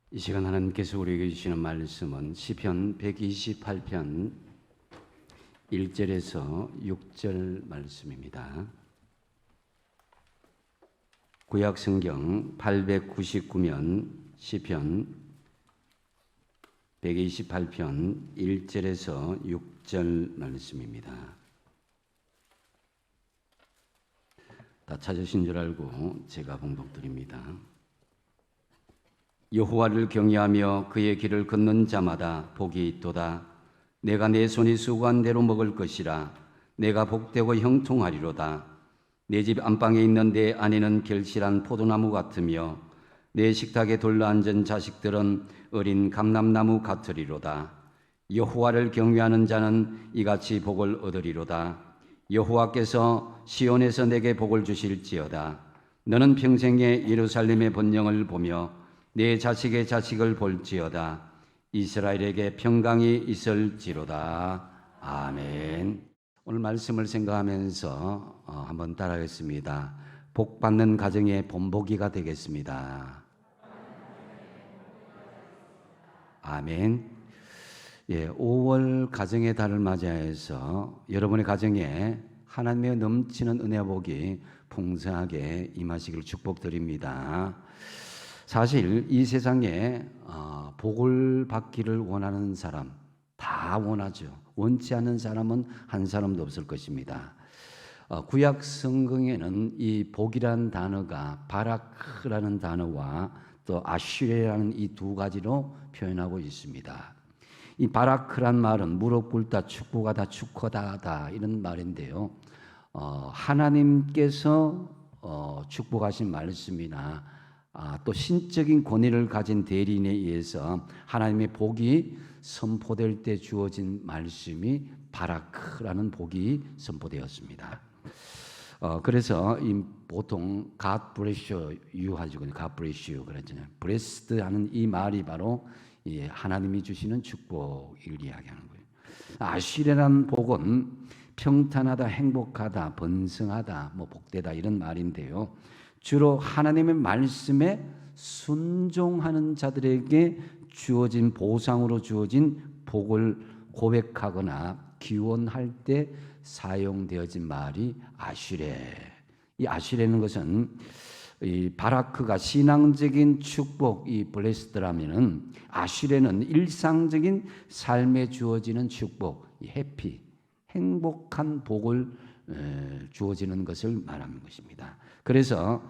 이 시간 하나님께서 우리에게 주시는 말씀은 시편 128편 1절에서 6절 말씀입니다. 구약 성경 899면 시편 128편 1절에서 6절 말씀입니다. 다 찾으신 줄 알고 제가 봉독드립니다. 여호와를 경외하며 그의 길을 걷는 자마다 복이 있도다. 내가 내 손이 수고한 대로 먹을 것이라. 내가 복되고 형통하리로다. 내 집 안방에 있는 내 아내는 결실한 포도나무 같으며 내 식탁에 둘러앉은 자식들은 어린 감람나무 같으리로다. 여호와를 경외하는 자는 이같이 복을 얻으리로다. 여호와께서 시온에서 내게 복을 주실지어다. 너는 평생에 예루살렘의 번영을 보며 내 자식의 자식을 볼지어다. 이스라엘에게 평강이 있을지로다. 아멘. 오늘 말씀을 생각하면서 한번 따라하겠습니다. 복 받는 가정의 본보기가 되겠습니다. 아멘. 5월 가정의 달을 맞이해서 여러분의 가정에 하나님의 넘치는 은혜와 복이 풍성하게 임하시기를 축복드립니다. 사실 이 세상에 복을 받기를 원하는 사람 다 원하죠. 원치 않는 사람은 한 사람도 없을 것입니다. 구약 성경에는 이 복이라는 단어가 바라크라는 단어와 또 아슈레라는 이 두 가지로 표현하고 있습니다. 이 바라크란 말은 무릎 꿇다 축복하다 축하다 이런 말인데요. 하나님께서 축복하신 말씀이나 또 신적인 권위를 가진 대리인에 의해서 하나님의 복이 선포될 때 주어진 말씀이 바라크라는 복이 선포되었습니다. 그래서 보통 God bless you 하죠. God bless you 그러잖아요. blessed 하는 이 말이 바로 하나님이 주시는 축복을 이야기하는 거예요. 아시레란 복은 평탄하다, 행복하다, 번성하다, 복되다 이런 말인데요. 주로 하나님의 말씀에 순종하는 자들에게 주어진 보상으로 주어진 복을 고백하거나 기원할 때 사용되어진 말이 아슈레. 이 아슈레는 것은 이 바라크가 신앙적인 축복, 이 블레스드라면은 아슈레는 일상적인 삶에 주어지는 축복, 이 해피, 행복한 복을 주어지는 것을 말하는 것입니다. 그래서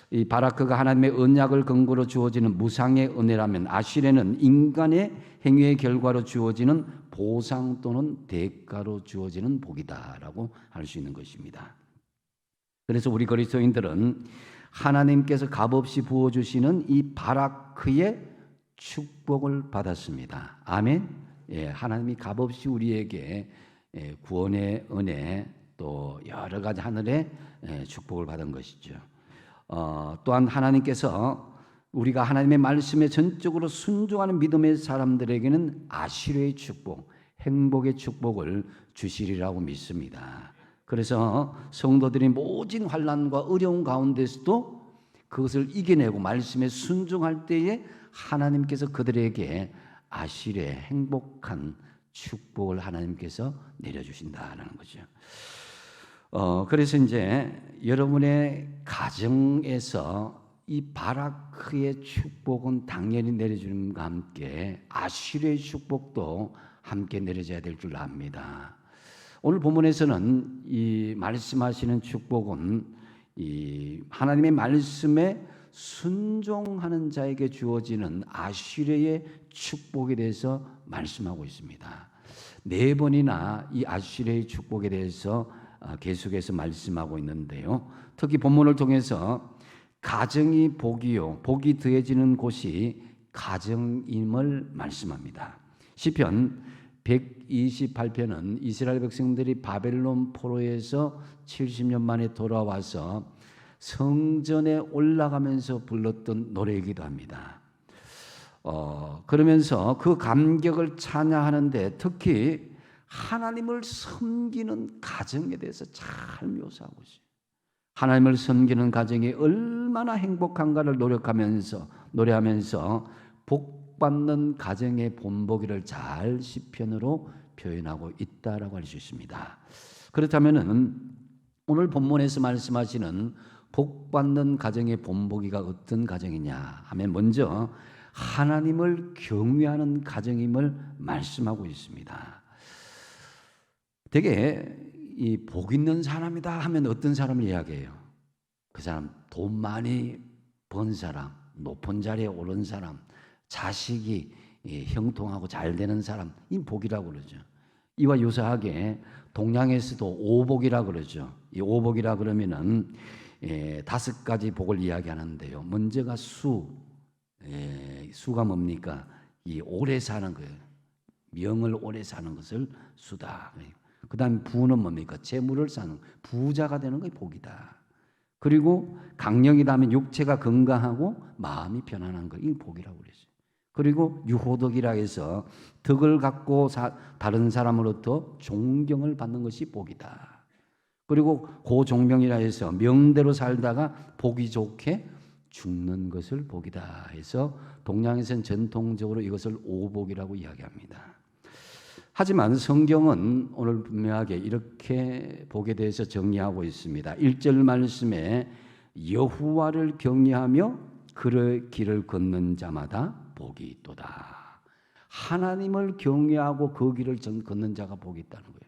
이 바라크가 하나님의 언약을 근거로 주어지는 무상의 은혜라면 아슈레는 인간의 행위의 결과로 주어지는 보상 또는 대가로 주어지는 복이다라고 할 수 있는 것입니다. 그래서 우리 그리스도인들은 하나님께서 값없이 부어주시는 이 바라크의 축복을 받았습니다. 아멘. 하나님이 값없이 우리에게 구원의 은혜 또 여러 가지 하늘의 축복을 받은 것이죠. 또한 하나님께서 우리가 하나님의 말씀에 전적으로 순종하는 믿음의 사람들에게는 아시르의 축복, 행복의 축복을 주시리라고 믿습니다. 그래서 성도들이 모진 환난과 어려운 가운데서도 그것을 이겨내고 말씀에 순종할 때에 하나님께서 그들에게 아시르의 행복한 축복을 하나님께서 내려주신다는 거죠. 그래서 이제 여러분의 가정에서 이 바라크의 축복은 당연히 내려주는과 함께 아슈르의 축복도 함께 내려져야 될 줄 압니다. 오늘 본문에서는 이 말씀하시는 축복은 이 하나님의 말씀에 순종하는 자에게 주어지는 아슈르의 축복에 대해서 말씀하고 있습니다. 4번이나 이 아슈르의 축복에 대해서 계속해서 말씀하고 있는데요. 특히 본문을 통해서 가정이 복이요, 복이 더해지는 곳이 가정임을 말씀합니다. 시편 128편은 이스라엘 백성들이 바벨론 포로에서 70년 만에 돌아와서 성전에 올라가면서 불렀던 노래이기도 합니다. 그러면서 그 감격을 찬양하는데 특히 하나님을 섬기는 가정에 대해서 잘 묘사하고 있어요. 하나님을 섬기는 가정이 얼마나 행복한가를 노력하면서 노래하면서 복받는 가정의 본보기를 잘 시편으로 표현하고 있다라고 할 수 있습니다. 그렇다면은 오늘 본문에서 말씀하시는 복받는 가정의 본보기가 어떤 가정이냐 하면 먼저 하나님을 경외하는 가정임을 말씀하고 있습니다. 되게 이 복 있는 사람이다 하면 어떤 사람을 이야기해요? 그 사람 돈 많이 번 사람, 높은 자리에 오른 사람, 자식이 형통하고 잘 되는 사람, 이 복이라고 그러죠. 이와 유사하게 동양에서도 오복이라 그러죠. 이 오복이라 그러면은 5가지 복을 이야기하는데요. 먼저가 수가 뭡니까? 이 오래 사는 거예요. 명을 오래 사는 것을 수다. 그 다음에 부는 뭡니까? 재물을 사는, 부자가 되는 것이 복이다. 그리고 강령이다 하면 육체가 건강하고 마음이 편안한 거, 이 복이라고 그랬어요. 그리고 유호덕이라 해서 덕을 갖고 다른 사람으로부터 존경을 받는 것이 복이다. 그리고 고종명이라 해서 명대로 살다가 보기 좋게 죽는 것을 복이다 해서 동양에서는 전통적으로 이것을 오복이라고 이야기합니다. 하지만 성경은 오늘 분명하게 이렇게 복에 대해서 정리하고 있습니다. 1절 말씀에 여호와를 경외하며 그의 길을 걷는 자마다 복이 있도다. 하나님을 경외하고 그 길을 걷는 자가 복이 있다는 거예요.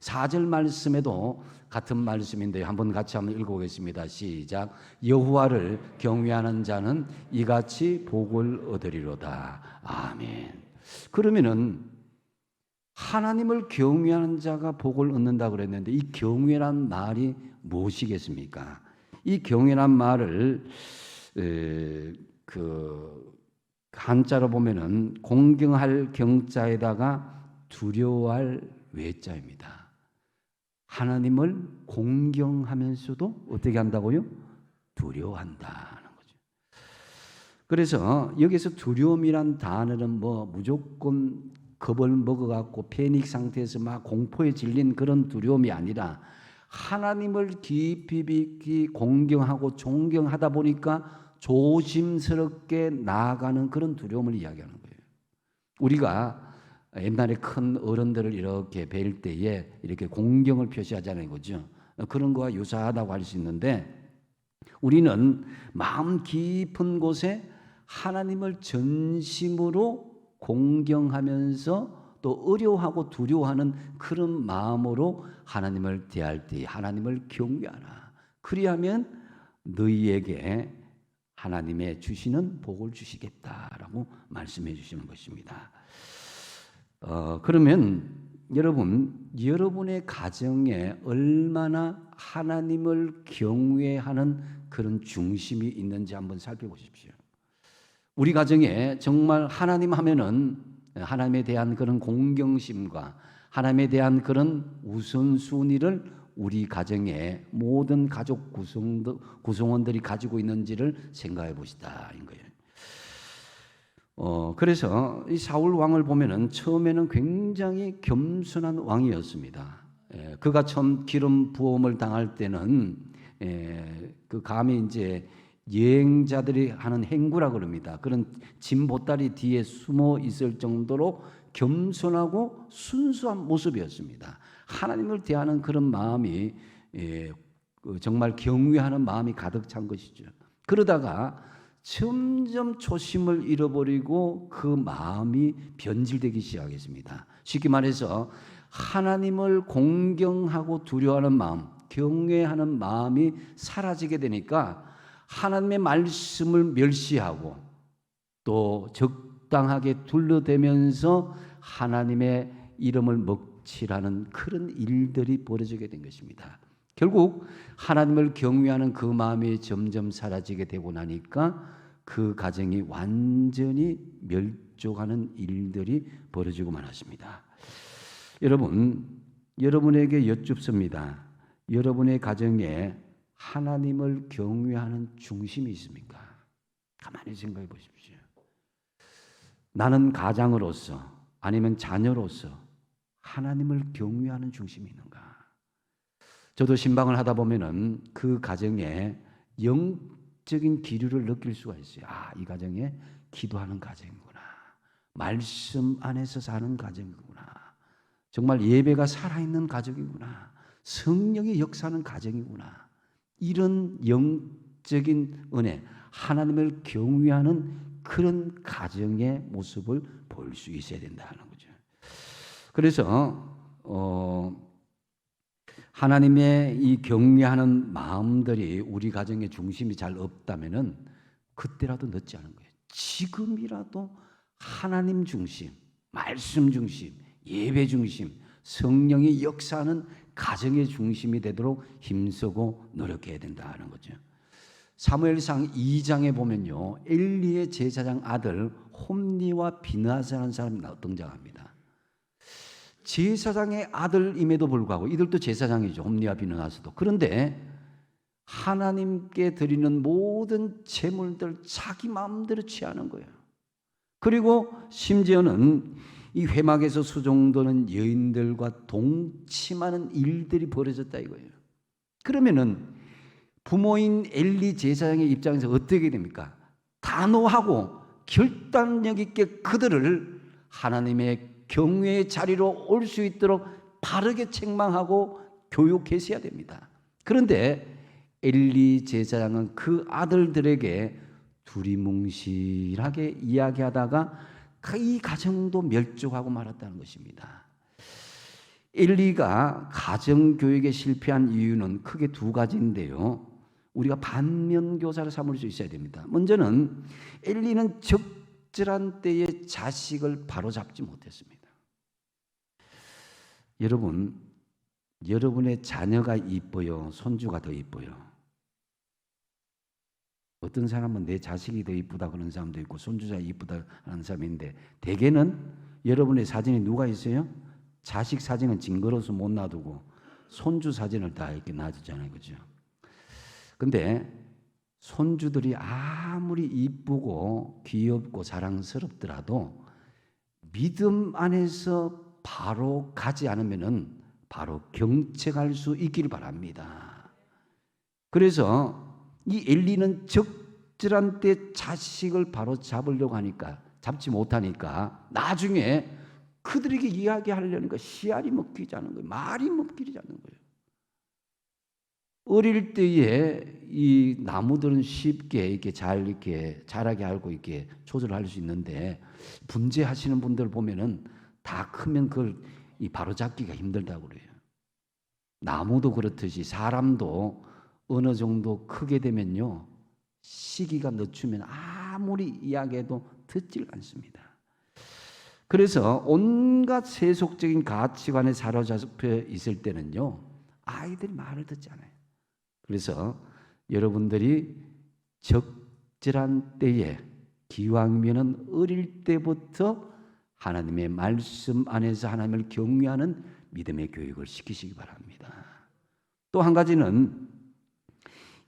4절 말씀에도 같은 말씀인데요. 한번 같이 한번 읽어보겠습니다. 시작. 여호와를 경외하는 자는 이같이 복을 얻으리로다. 아멘. 그러면은 하나님을 경외하는 자가 복을 얻는다 그랬는데 이 경외란 말이 무엇이겠습니까? 이 경외란 말을 한자로 보면은 공경할 경자에다가 두려워할 외자입니다. 하나님을 공경하면서도 어떻게 한다고요? 두려워한다는 거죠. 그래서 여기서 두려움이란 단어는 무조건 겁을 먹어갖고 패닉 상태에서 막 공포에 질린 그런 두려움이 아니라 하나님을 깊이 공경하고 존경하다 보니까 조심스럽게 나아가는 그런 두려움을 이야기하는 거예요. 우리가 옛날에 큰 어른들을 이렇게 뵐 때에 이렇게 공경을 표시하잖아요, 그죠? 그런 거와 유사하다고 할 수 있는데 우리는 마음 깊은 곳에 하나님을 전심으로 공경하면서 또 어려워하고 두려워하는 그런 마음으로 하나님을 대할 때 하나님을 경외하라. 그리하면 너희에게 하나님의 주시는 복을 주시겠다라고 말씀해 주시는 것입니다. 그러면 여러분의 가정에 얼마나 하나님을 경외하는 그런 중심이 있는지 한번 살펴보십시오. 우리 가정에 정말 하나님 하면은 하나님에 대한 그런 공경심과 하나님에 대한 그런 우선순위를 우리 가정의 모든 가족 구성원들이 가지고 있는지를 생각해 보시다인 거예요. 그래서 이 사울 왕을 보면은 처음에는 굉장히 겸손한 왕이었습니다. 그가 처음 기름 부음을 당할 때는 그 감히 이제 여행자들이 하는 행구라 그럽니다. 그런 짐 보따리 뒤에 숨어 있을 정도로 겸손하고 순수한 모습이었습니다. 하나님을 대하는 그런 마음이 정말 경외하는 마음이 가득 찬 것이죠. 그러다가 점점 초심을 잃어버리고 그 마음이 변질되기 시작했습니다. 쉽게 말해서 하나님을 공경하고 두려워하는 마음, 경외하는 마음이 사라지게 되니까 하나님의 말씀을 멸시하고 또 적당하게 둘러대면서 하나님의 이름을 먹칠하는 그런 일들이 벌어지게 된 것입니다. 결국 하나님을 경외하는 그 마음이 점점 사라지게 되고 나니까 그 가정이 완전히 멸종하는 일들이 벌어지고 말았습니다. 여러분에게 여쭙습니다. 여러분의 가정에 하나님을 경외하는 중심이 있습니까? 가만히 생각해 보십시오. 나는 가장으로서 아니면 자녀로서 하나님을 경외하는 중심이 있는가? 저도 신방을 하다 보면은 그 가정에 영적인 기류를 느낄 수가 있어요. 이 가정에 기도하는 가정이구나. 말씀 안에서 사는 가정이구나. 정말 예배가 살아있는 가정이구나. 성령의 역사하는 가정이구나. 이런 영적인 은혜, 하나님을 경외하는 그런 가정의 모습을 볼 수 있어야 된다는 거죠. 그래서 하나님의 이 경외하는 마음들이 우리 가정의 중심이 잘 없다면은 그때라도 늦지 않은 거예요. 지금이라도 하나님 중심, 말씀 중심, 예배 중심, 성령이 역사하는 가정의 중심이 되도록 힘쓰고 노력해야 된다는 거죠. 사무엘상 2장에 보면요, 엘리의 제사장 아들 홈니와 비느하스라는 사람이 등장합니다. 제사장의 아들임에도 불구하고 이들도 제사장이죠. 홈니와 비느하스도. 그런데 하나님께 드리는 모든 제물들 자기 마음대로 취하는 거예요. 그리고 심지어는 이 회막에서 수종도는 여인들과 동침하는 일들이 벌어졌다 이거예요. 그러면은 부모인 엘리 제사장의 입장에서 어떻게 됩니까? 단호하고 결단력 있게 그들을 하나님의 경외의 자리로 올 수 있도록 바르게 책망하고 교육해서야 됩니다. 그런데 엘리 제사장은 그 아들들에게 두리뭉실하게 이야기하다가 이 가정도 멸종하고 말았다는 것입니다. 엘리가 가정교육에 실패한 이유는 크게 두 가지인데요. 우리가 반면교사를 삼을 수 있어야 됩니다. 먼저는 엘리는 적절한 때에 자식을 바로잡지 못했습니다. 여러분, 여러분의 자녀가 이뻐요? 손주가 더 이뻐요? 어떤 사람은 내 자식이 더 이쁘다 그런 사람도 있고 손주가 이쁘다 하는 사람이 있는데 대개는 여러분의 사진이 누가 있어요? 자식 사진은 징그러워서 못 놔두고 손주 사진을 다 이렇게 놔두잖아요. 그죠? 근데 손주들이 아무리 이쁘고 귀엽고 사랑스럽더라도 믿음 안에서 바로 가지 않으면은 바로 경책할 수 있기를 바랍니다. 그래서 이 엘리는 적절한 때 자식을 바로 잡으려고 하니까 잡지 못하니까 나중에 그들에게 이야기하려니까 씨알이 먹히지 않는 거예요. 말이 먹히지 않는 거예요. 어릴 때에 이 나무들은 쉽게 이렇게 잘 이렇게 자라게 알고 이렇게 조절할 수 있는데 분재하시는 분들 보면은 다 크면 그걸 바로 잡기가 힘들다고 그래요. 나무도 그렇듯이 사람도 어느 정도 크게 되면요 시기가 늦추면 아무리 이야기해도 듣질 않습니다. 그래서 온갖 세속적인 가치관에 사로잡혀 있을 때는요 아이들이 말을 듣지 않아요. 그래서 여러분들이 적절한 때에 기왕이면은 어릴 때부터 하나님의 말씀 안에서 하나님을 경외하는 믿음의 교육을 시키시기 바랍니다. 또 한 가지는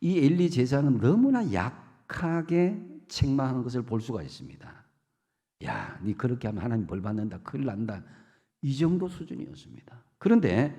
이 엘리 제사장은 너무나 약하게 책망한 것을 볼 수가 있습니다. 야, 니 그렇게 하면 하나님 벌 받는다, 큰일 난다, 이 정도 수준이었습니다. 그런데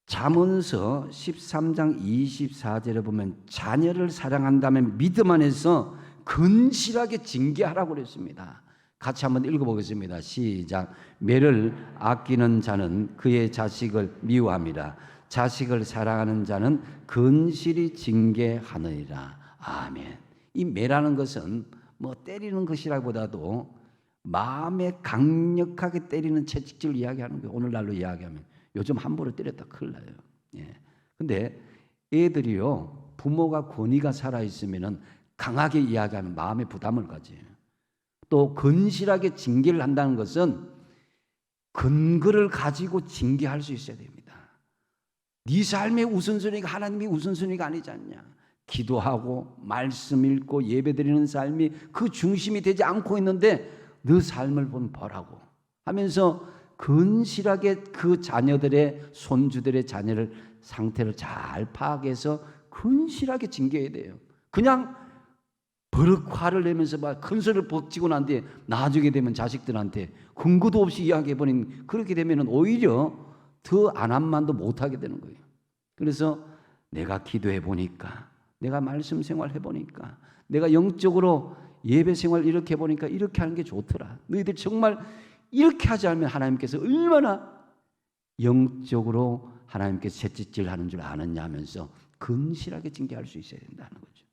잠언서 13장 24절에 보면 자녀를 사랑한다면 믿음 안에서 근실하게 징계하라고 그랬습니다. 같이 한번 읽어보겠습니다. 시작. 매를 아끼는 자는 그의 자식을 미워함이라. 자식을 사랑하는 자는 근실히 징계하느니라. 아멘. 이 매라는 것은 뭐 때리는 것이라보다도 마음에 강력하게 때리는 채찍질 이야기하는 거예요. 오늘날로 이야기하면 요즘 함부로 때렸다 큰일 나요. 예. 근데 애들이요 부모가 권위가 살아 있으면은 강하게 이야기하면 마음의 부담을 가져요. 또 근실하게 징계를 한다는 것은 근거를 가지고 징계할 수 있어야 됩니다. 네 삶의 우선순위가 하나님이 우선순위가 아니지 않냐. 기도하고 말씀 읽고 예배드리는 삶이 그 중심이 되지 않고 있는데 너 삶을 보면 보라고 하면서 근실하게 그 자녀들의 손주들의 자녀를 상태를 잘 파악해서 근실하게 징계해야 돼요. 그냥 버럭 화를 내면서 막 큰 소리를 벅지고 난 뒤에 나중에 되면 자식들한테 근거도 없이 이야기해버린 그렇게 되면 오히려 더 안함만도 못하게 되는 거예요. 그래서 내가 기도해 보니까 내가 말씀 생활해 보니까 내가 영적으로 예배 생활 이렇게 해보니까 이렇게 하는 게 좋더라. 너희들 정말 이렇게 하지 않으면 하나님께서 얼마나 영적으로 하나님께서 채찍질 하는 줄 아느냐 하면서 근실하게 징계할 수 있어야 된다는 거죠.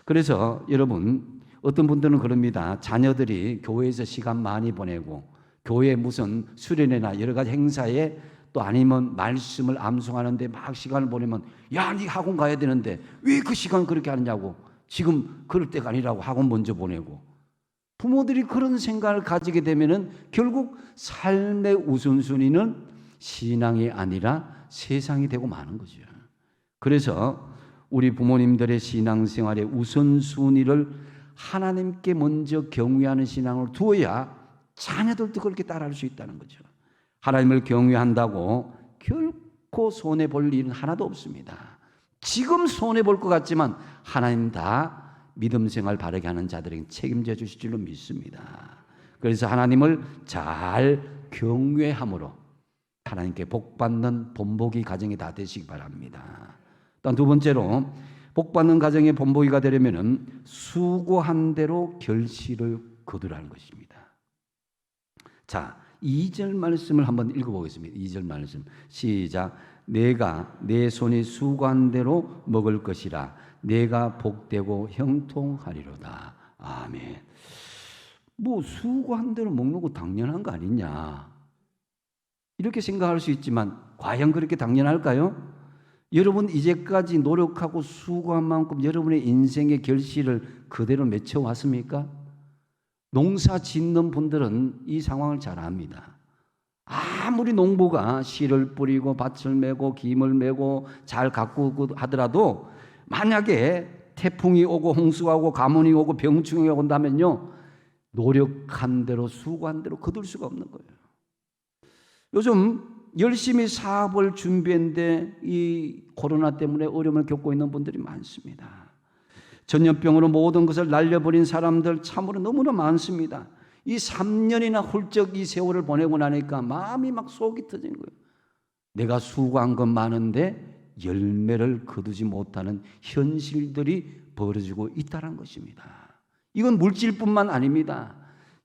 그래서 여러분, 어떤 분들은 그럽니다. 자녀들이 교회에서 시간 많이 보내고 교회 무슨 수련회나 여러 가지 행사에 또 아니면 말씀을 암송하는데 막 시간을 보내면 야, 네 학원 가야 되는데 왜 그 시간 그렇게 하느냐고, 지금 그럴 때가 아니라고 학원 먼저 보내고, 부모들이 그런 생각을 가지게 되면은 결국 삶의 우선순위는 신앙이 아니라 세상이 되고 마는 거죠. 그래서 우리 부모님들의 신앙생활의 우선순위를 하나님께 먼저 경외하는 신앙을 두어야 자녀들도 그렇게 따라할 수 있다는 거죠. 하나님을 경외한다고 결코 손해볼 일은 하나도 없습니다. 지금 손해볼 것 같지만 하나님 다 믿음 생활 바르게 하는 자들에게 책임져 주실 줄로 믿습니다. 그래서 하나님을 잘 경외함으로 하나님께 복받는 본보기 가정이 다 되시기 바랍니다. 또한 두 번째로 복받는 가정의 본보기가 되려면 수고한 대로 결실을 거두라는 것입니다. 자, 2절 말씀을 한번 읽어보겠습니다. 2절 말씀 시작. 내가 내 손이 수고한 대로 먹을 것이라 내가 복되고 형통하리로다. 아멘. 뭐 수고한 대로 먹는 거 당연한 거 아니냐, 이렇게 생각할 수 있지만 과연 그렇게 당연할까요? 여러분 이제까지 노력하고 수고한 만큼 여러분의 인생의 결실을 그대로 맺혀왔습니까? 농사 짓는 분들은 이 상황을 잘 압니다. 아무리 농부가 씨를 뿌리고 밭을 메고 김을 메고 잘 가꾸고 하더라도 만약에 태풍이 오고 홍수가 오고 가뭄이 오고 병충해가 온다면요, 노력한 대로 수고한 대로 거둘 수가 없는 거예요. 요즘 열심히 사업을 준비했는데 이 코로나 때문에 어려움을 겪고 있는 분들이 많습니다. 전염병으로 모든 것을 날려버린 사람들 참으로 너무나 많습니다. 이 3년이나 훌쩍 이 세월을 보내고 나니까 마음이 막 속이 터지는 거예요. 내가 수고한 건 많은데 열매를 거두지 못하는 현실들이 벌어지고 있다는 것입니다. 이건 물질뿐만 아닙니다.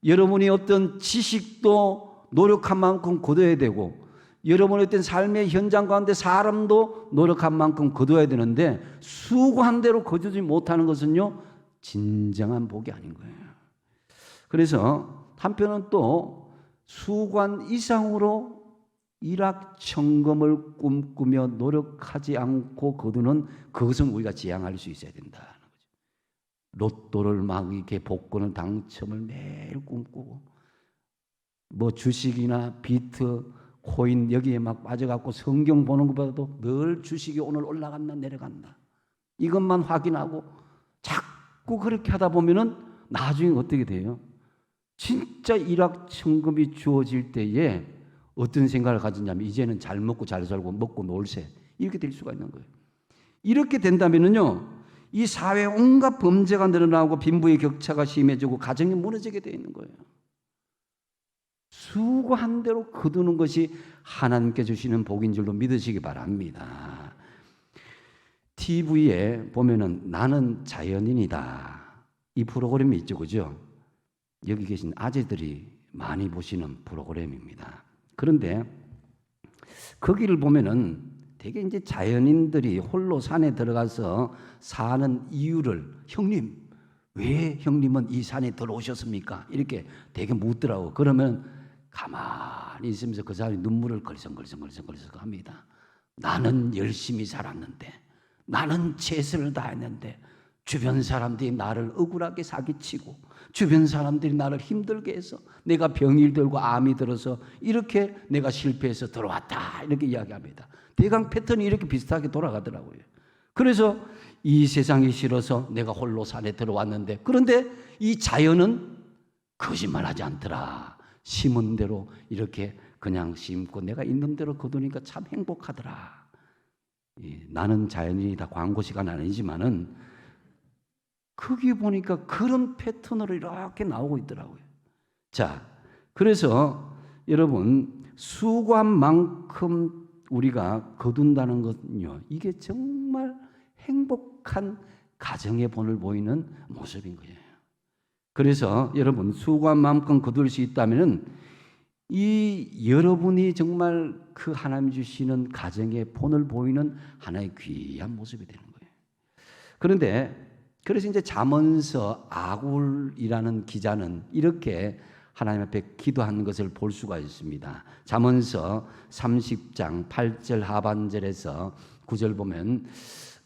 여러분이 어떤 지식도 노력한 만큼 거둬야 되고, 여러분의 어떤 삶의 현장 가운데 사람도 노력한 만큼 거둬야 되는데 수고한 대로 거두지 못하는 것은요, 진정한 복이 아닌 거예요. 그래서 한편은 또 수고한 이상으로 일확천금을 꿈꾸며 노력하지 않고 거두는 그것은 우리가 지양할 수 있어야 된다는 거죠. 로또를 막 이렇게 복권을 당첨을 매일 꿈꾸고 뭐 주식이나 비트 코인 여기에 막 빠져갖고 성경 보는 것보다도 늘 주식이 오늘 올라갔나 내려갔나 이것만 확인하고 자꾸 그렇게 하다 보면은 나중에 어떻게 돼요? 진짜 일확천금이 주어질 때에 어떤 생각을 가지냐면 이제는 잘 먹고 잘 살고 먹고 놀세, 이렇게 될 수가 있는 거예요. 이렇게 된다면은요, 이 사회에 온갖 범죄가 늘어나고 빈부의 격차가 심해지고 가정이 무너지게 되어 있는 거예요. 수고한 대로 거두는 것이 하나님께 주시는 복인 줄로 믿으시기 바랍니다. TV에 보면은 나는 자연인이다, 이 프로그램이 있죠, 그죠? 여기 계신 아재들이 많이 보시는 프로그램입니다. 그런데 거기를 보면은 되게 이제 자연인들이 홀로 산에 들어가서 사는 이유를, 형님, 왜 형님은 이 산에 들어오셨습니까? 이렇게 되게 묻더라고. 그러면 가만히 있으면서 그 사람이 눈물을 걸성걸성 합니다. 나는 열심히 살았는데, 나는 최선을 다했는데 주변 사람들이 나를 억울하게 사기치고 주변 사람들이 나를 힘들게 해서 내가 병이 들고 암이 들어서 이렇게 내가 실패해서 들어왔다, 이렇게 이야기합니다. 대강 패턴이 이렇게 비슷하게 돌아가더라고요. 그래서 이 세상이 싫어서 내가 홀로 산에 들어왔는데, 그런데 이 자연은 거짓말하지 않더라. 심은 대로 이렇게 그냥 심고 내가 있는 대로 거두니까 참 행복하더라. 나는 자연인이다 광고 시간 아니지만은 거기 보니까 그런 패턴으로 이렇게 나오고 있더라고요. 자, 그래서 여러분 수고한 만큼 우리가 거둔다는 것은요, 이게 정말 행복한 가정의 본을 보이는 모습인 거예요. 그래서 여러분 수고한 마음껏 거둘 수 있다면은 이 여러분이 정말 그 하나님 주시는 가정의 본을 보이는 하나의 귀한 모습이 되는 거예요. 그런데 그래서 이제 잠언서 아굴이라는 기자는 이렇게 하나님 앞에 기도한 것을 볼 수가 있습니다. 잠언서 30장 8절 하반절에서 9절 보면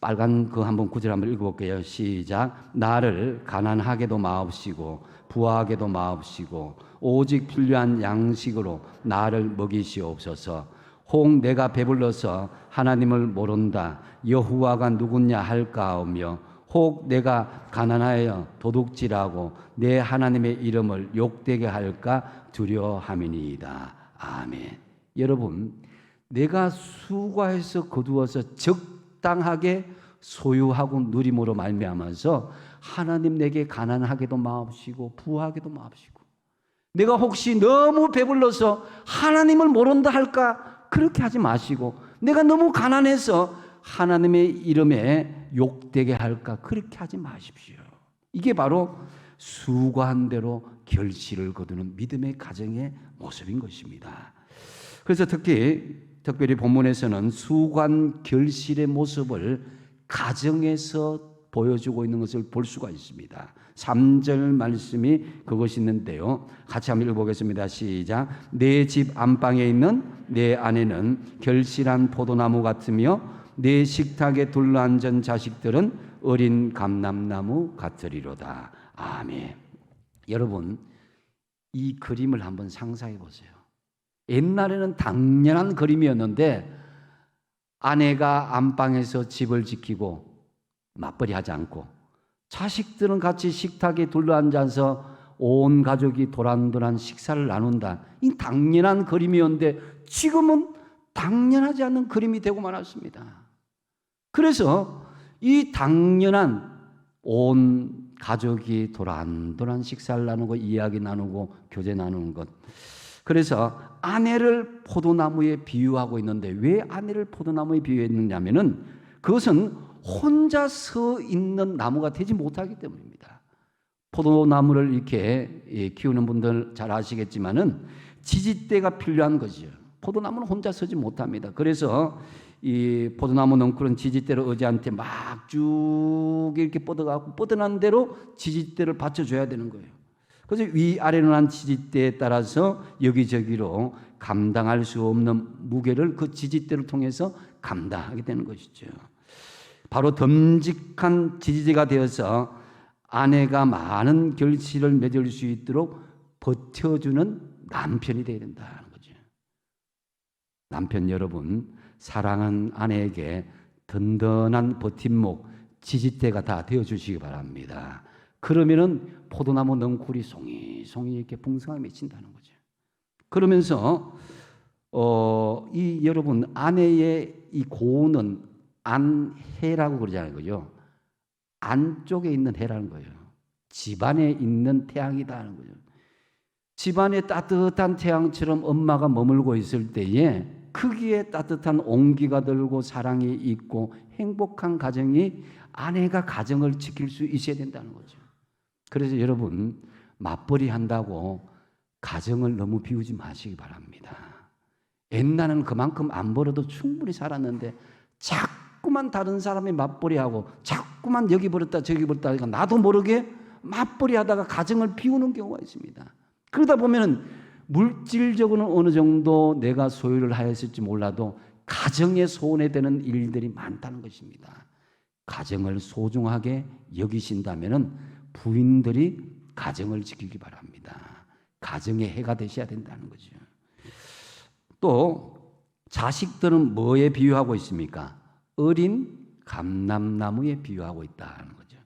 빨간 그 한번 9절 한번 읽어볼게요. 시작. 나를 가난하게도 마옵시고 부하게도 마옵시고 오직 필요한 양식으로 나를 먹이시옵소서. 혹 내가 배불러서 하나님을 모른다 여호와가 누구냐 할까하며 혹 내가 가난하여 도둑질하고 내 하나님의 이름을 욕되게 할까 두려워함이니이다. 아멘. 여러분, 내가 수고해서 거두어서 적당하게 소유하고 누림으로 말미암아서 하나님 내게 가난하게도 마옵시고 부하게도 마옵시고 내가 혹시 너무 배불러서 하나님을 모른다 할까 그렇게 하지 마시고 내가 너무 가난해서 하나님의 이름에 욕되게 할까 그렇게 하지 마십시오. 이게 바로 수고한 대로 결실을 거두는 믿음의 가정의 모습인 것입니다. 그래서 특별히 본문에서는 수고한 결실의 모습을 가정에서 보여주고 있는 것을 볼 수가 있습니다. 3절 말씀이 그것이 있는데요. 같이 한번 읽어보겠습니다. 시작. 내 집 안방에 있는 내 아내는 결실한 포도나무 같으며 내 식탁에 둘러앉은 자식들은 어린 감람나무 같으리로다. 아멘. 여러분, 이 그림을 한번 상상해 보세요. 옛날에는 당연한 그림이었는데 아내가 안방에서 집을 지키고 맞벌이 하지 않고 자식들은 같이 식탁에 둘러앉아서 온 가족이 도란도란 식사를 나눈다. 이 당연한 그림이었는데 지금은 당연하지 않는 그림이 되고 말았습니다. 그래서 이 당연한 온 가족이 도란도란 식사를 나누고 이야기 나누고 교제 나누는 것. 그래서 아내를 포도나무에 비유하고 있는데 왜 아내를 포도나무에 비유했느냐면은 그것은 혼자 서 있는 나무가 되지 못하기 때문입니다. 포도나무를 이렇게 키우는 분들 잘 아시겠지만은 지지대가 필요한 거죠. 포도나무는 혼자 서지 못합니다. 그래서 이 포도나무 넝쿨은 지지대를 의지한테 막 쭉 이렇게 뻗어가고 뻗어난 대로 지지대를 받쳐줘야 되는 거예요. 그래서 위아래로 난 지지대에 따라서 여기저기로 감당할 수 없는 무게를 그 지지대를 통해서 감당하게 되는 것이죠. 바로 듬직한 지지대가 되어서 아내가 많은 결실을 맺을 수 있도록 버텨주는 남편이 되어야 된다는 거죠. 남편 여러분, 사랑하는 아내에게 든든한 버팀목, 지지대가 다 되어주시기 바랍니다. 그러면은 포도나무 넝쿨이 송이송이 이렇게 풍성하게 맺힌다는 거죠. 그러면서 이 여러분 아내의 이 고운은 안해라고 그러잖아요, 그죠? 안쪽에 있는 해라는 거예요. 집안에 있는 태양이다 하는 거죠. 집안에 따뜻한 태양처럼 엄마가 머물고 있을 때에 크기에 따뜻한 온기가 들고 사랑이 있고 행복한 가정이 아내가 가정을 지킬 수 있어야 된다는 거죠. 그래서 여러분 맞벌이 한다고 가정을 너무 비우지 마시기 바랍니다. 옛날에는 그만큼 안 벌어도 충분히 살았는데 자꾸만 다른 사람이 맞벌이하고 자꾸만 여기 벌었다 저기 벌었다 하니까 나도 모르게 맞벌이하다가 가정을 비우는 경우가 있습니다. 그러다 보면은 물질적으로는 어느 정도 내가 소유를 하였을지 몰라도 가정에 손해되는 일들이 많다는 것입니다. 가정을 소중하게 여기신다면은 부인들이 가정을 지키기 바랍니다. 가정의 해가 되셔야 된다는 거죠. 또 자식들은 뭐에 비유하고 있습니까? 어린 감람나무에 비유하고 있다는 거죠.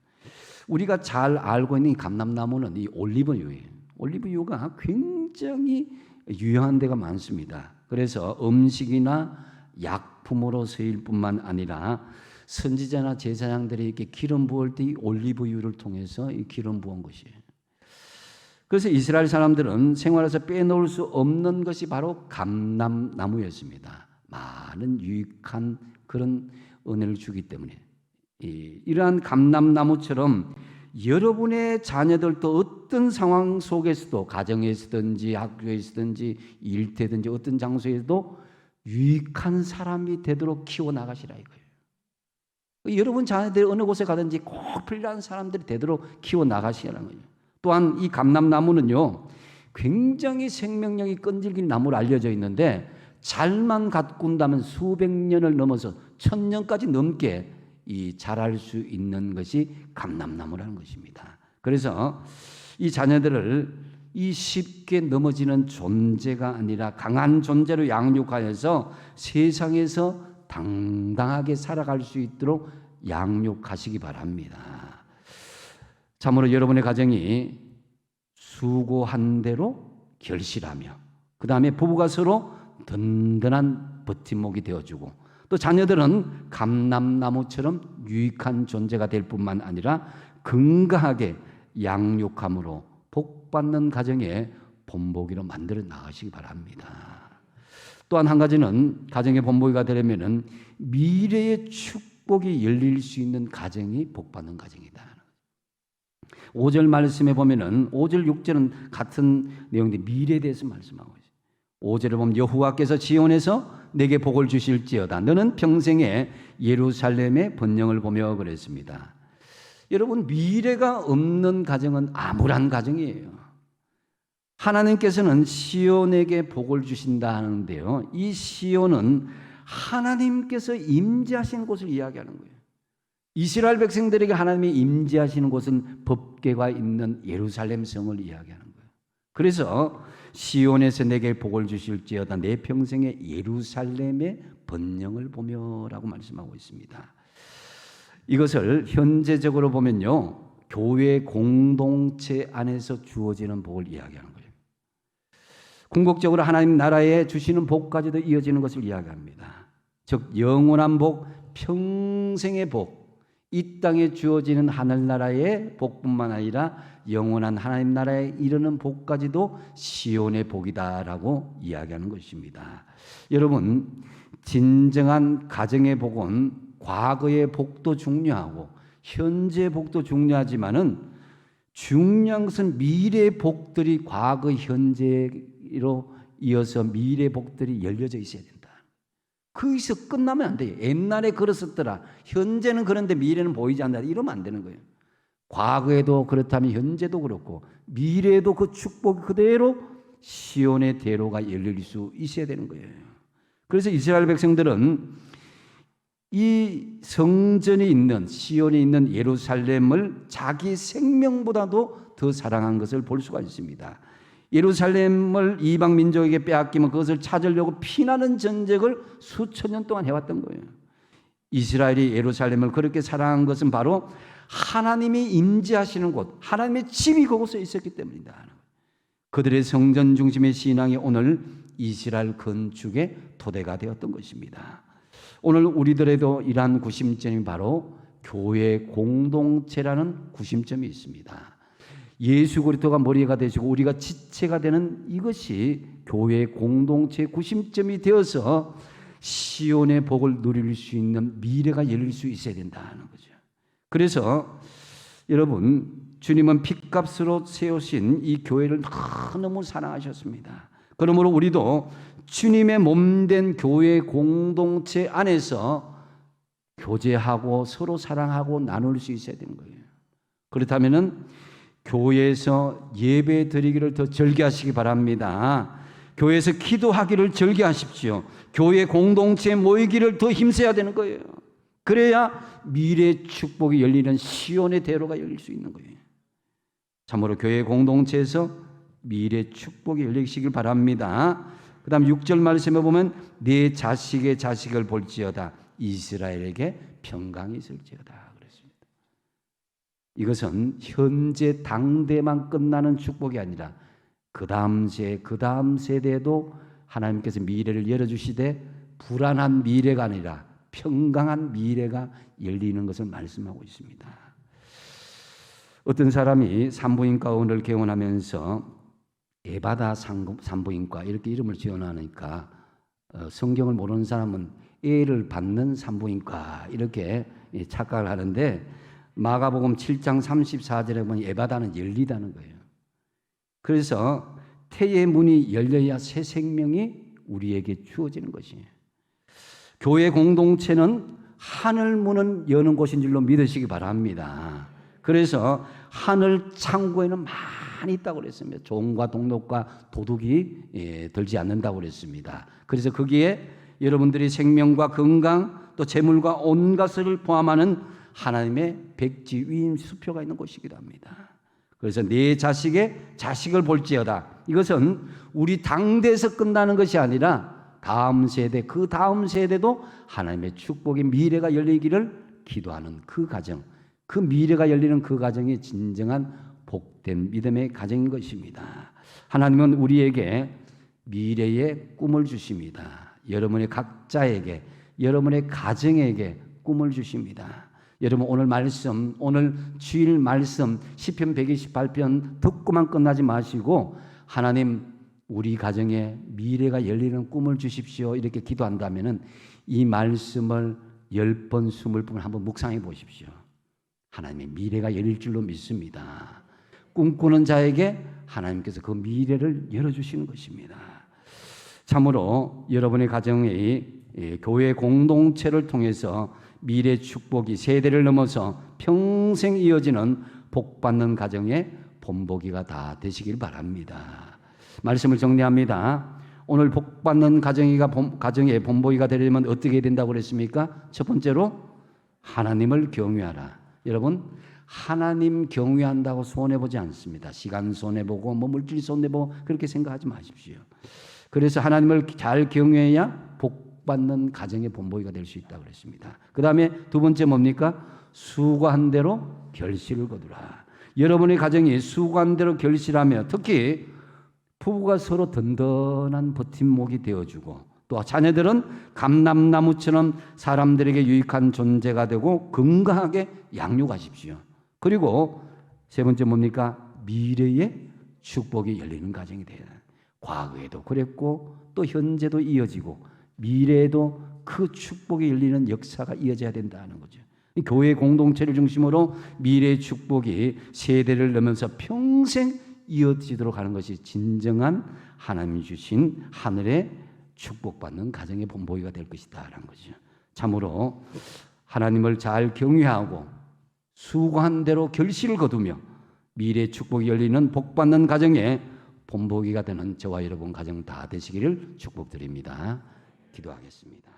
우리가 잘 알고 있는 이 감람나무는 이 올리브유예요. 올리브유가 굉장히 유용한 데가 많습니다. 그래서 음식이나 약품으로 쓰일 뿐만 아니라 선지자나 제사장들이 이렇게 기름 부을 때 이 올리브유를 통해서 이 기름 부은 것이에요. 그래서 이스라엘 사람들은 생활에서 빼놓을 수 없는 것이 바로 감람나무였습니다. 많은 유익한 그런 은혜를 주기 때문에 이러한 감람나무처럼 여러분의 자녀들도 어떤 상황 속에서도, 가정에서든지 학교에서든지 일터든지 어떤 장소에서도 유익한 사람이 되도록 키워나가시라 이거예요. 여러분 자녀들이 어느 곳에 가든지 꼭 필요한 사람들이 되도록 키워나가시라는 거예요. 또한 이 감람나무는요, 굉장히 생명력이 끈질긴 나무로 알려져 있는데 잘만 가꾼다면 수백 년을 넘어서 1000년까지 넘게 이 자랄 수 있는 것이 감람나무라는 것입니다. 그래서 이 자녀들을 이 쉽게 넘어지는 존재가 아니라 강한 존재로 양육하여서 세상에서 당당하게 살아갈 수 있도록 양육하시기 바랍니다. 참으로 여러분의 가정이 수고한 대로 결실하며 그 다음에 부부가 서로 든든한 버팀목이 되어주고 또 자녀들은 감람나무처럼 유익한 존재가 될 뿐만 아니라 건강하게 양육함으로 복받는 가정의 본보기로 만들어 나가시기 바랍니다. 또한 한 가지는 가정의 본보기가 되려면 미래의 축복이 열릴 수 있는 가정이 복받는 가정이다. 5절 말씀에 보면은 5절 6절은 같은 내용인데 미래에 대해서 말씀하고 있어요. 5절을 보면 여호와께서 지온에서 내게 복을 주실지어다. 너는 평생에 예루살렘의 번영을 보며 그랬습니다. 여러분, 미래가 없는 가정은 암울한 가정이에요. 하나님께서는 시온에게 복을 주신다 하는데요, 이 시온은 하나님께서 임재하신 곳을 이야기하는 거예요. 이스라엘 백성들에게 하나님이 임재하시는 곳은 법궤가 있는 예루살렘 성을 이야기하는 거예요. 그래서 시온에서 내게 복을 주실지어다 내 평생에 예루살렘의 번영을 보며라고 말씀하고 있습니다. 이것을 현재적으로 보면요, 교회 공동체 안에서 주어지는 복을 이야기하는 거예요. 궁극적으로 하나님 나라에 주시는 복까지도 이어지는 것을 이야기합니다. 즉 영원한 복, 평생의 복, 이 땅에 주어지는 하늘나라의 복뿐만 아니라 영원한 하나님 나라에 이르는 복까지도 시온의 복이다라고 이야기하는 것입니다. 여러분, 진정한 가정의 복은 과거의 복도 중요하고 현재의 복도 중요하지만은 중요한 것은 미래의 복들이 과거 현재로 이어서 미래의 복들이 열려져 있어야 된다. 거기서 끝나면 안 돼요. 옛날에 그랬었더라, 현재는 그런데 미래는 보이지 않는다, 이러면 안 되는 거예요. 과거에도 그렇다면 현재도 그렇고 미래에도 그 축복이 그대로 시온의 대로가 열릴 수 있어야 되는 거예요. 그래서 이스라엘 백성들은 이 성전이 있는 시온에 있는 예루살렘을 자기 생명보다도 더 사랑한 것을 볼 수가 있습니다. 예루살렘을 이방 민족에게 빼앗기면 그것을 찾으려고 피나는 전쟁을 수천 년 동안 해왔던 거예요. 이스라엘이 예루살렘을 그렇게 사랑한 것은 바로 하나님이 임재하시는 곳, 하나님의 집이 그곳에 있었기 때문이다. 그들의 성전 중심의 신앙이 오늘 이스라엘 건축의 토대가 되었던 것입니다. 오늘 우리들에도 이러한 구심점이 바로 교회 공동체라는 구심점이 있습니다. 예수 그리스도가 머리가 되시고 우리가 지체가 되는 이것이 교회 공동체의 구심점이 되어서 시온의 복을 누릴 수 있는 미래가 열릴 수 있어야 된다는 거죠. 그래서 여러분, 주님은 핏값으로 세우신 이 교회를 너무 사랑하셨습니다. 그러므로 우리도 주님의 몸된 교회 공동체 안에서 교제하고 서로 사랑하고 나눌 수 있어야 되는 거예요. 그렇다면은 교회에서 예배 드리기를 더 절개하시기 바랍니다. 교회에서 기도하기를 절개하십시오. 교회 공동체에 모이기를 더 힘써야 되는 거예요. 그래야 미래의 축복이 열리는 시온의 대로가 열릴 수 있는 거예요. 참으로 교회 공동체에서 미래의 축복이 열리시길 바랍니다. 그 다음 6절 말씀에 보면 내 자식의 자식을 볼지어다 이스라엘에게 평강이 있을지어다 그랬습니다. 이것은 현재 당대만 끝나는 축복이 아니라 그 다음 세대에도 하나님께서 미래를 열어주시되 불안한 미래가 아니라 평강한 미래가 열리는 것을 말씀하고 있습니다. 어떤 사람이 산부인과 의원을 개원하면서 에바다 산부인과 이렇게 이름을 지어놓으니까 성경을 모르는 사람은 애를 받는 산부인과 이렇게 착각을 하는데 마가복음 7장 34절에 보면 예바다는 열리다는 거예요. 그래서 태의 문이 열려야 새 생명이 우리에게 주어지는 것이에요. 교회 공동체는 하늘 문은 여는 곳인 줄로 믿으시기 바랍니다. 그래서 하늘 창고에는 많이 있다고 그랬습니다. 종과 동록과 도둑이 들지 않는다고 그랬습니다. 그래서 거기에 여러분들이 생명과 건강 또 재물과 온 것을 포함하는 하나님의 백지 위임 수표가 있는 곳이기도 합니다. 그래서 내 자식을 볼지어다. 이것은 우리 당대에서 끝나는 것이 아니라 다음 세대, 그 다음 세대도 하나님의 축복의 미래가 열리기를 기도하는 그 가정, 그 미래가 열리는 그 가정이 진정한 복된 믿음의 가정인 것입니다. 하나님은 우리에게 미래의 꿈을 주십니다. 여러분의 각자에게, 여러분의 가정에게 꿈을 주십니다. 여러분 오늘 말씀, 오늘 주일 말씀 시편 128편 듣고만 끝나지 마시고 하나님 우리 가정에 미래가 열리는 꿈을 주십시오 이렇게 기도한다면 이 말씀을 10번, 20번 한번 묵상해 보십시오. 하나님의 미래가 열릴 줄로 믿습니다. 꿈꾸는 자에게 하나님께서 그 미래를 열어주시는 것입니다. 참으로 여러분의 가정의 교회 공동체를 통해서 미래 축복이 세대를 넘어서 평생 이어지는 복받는 가정의 본보기가 다 되시길 바랍니다. 말씀을 정리합니다. 오늘 복받는 가정의 본보기가 되려면 어떻게 된다고 그랬습니까? 첫 번째로 하나님을 경외하라. 여러분 하나님 경외한다고 손해보지 않습니다. 시간 손해보고 물질 손해보고 그렇게 생각하지 마십시오. 그래서 하나님을 잘 경외해야 복받는 가정의 본보기가 될 수 있다고 그랬습니다. 그 다음에 두 번째 뭡니까? 수고한 대로 결실을 거두라. 여러분의 가정이 수고한 대로 결실하며 특히 부부가 서로 든든한 버팀목이 되어주고 또 자녀들은 감람나무처럼 사람들에게 유익한 존재가 되고 건강하게 양육하십시오. 그리고 세 번째 뭡니까? 미래의 축복이 열리는 가정이 되어야 합니다. 과거에도 그랬고 또 현재도 이어지고 미래에도 그 축복이 열리는 역사가 이어져야 된다는 거죠. 교회 공동체를 중심으로 미래의 축복이 세대를 넘으면서 평생 이어지도록 하는 것이 진정한 하나님이 주신 하늘의 축복받는 가정의 본보기가 될 것이다 라는 거죠. 참으로 하나님을 잘 경외하고 수고한 대로 결실을 거두며 미래의 축복이 열리는 복받는 가정의 본보기가 되는 저와 여러분 가정 다 되시기를 축복드립니다. 기도하겠습니다.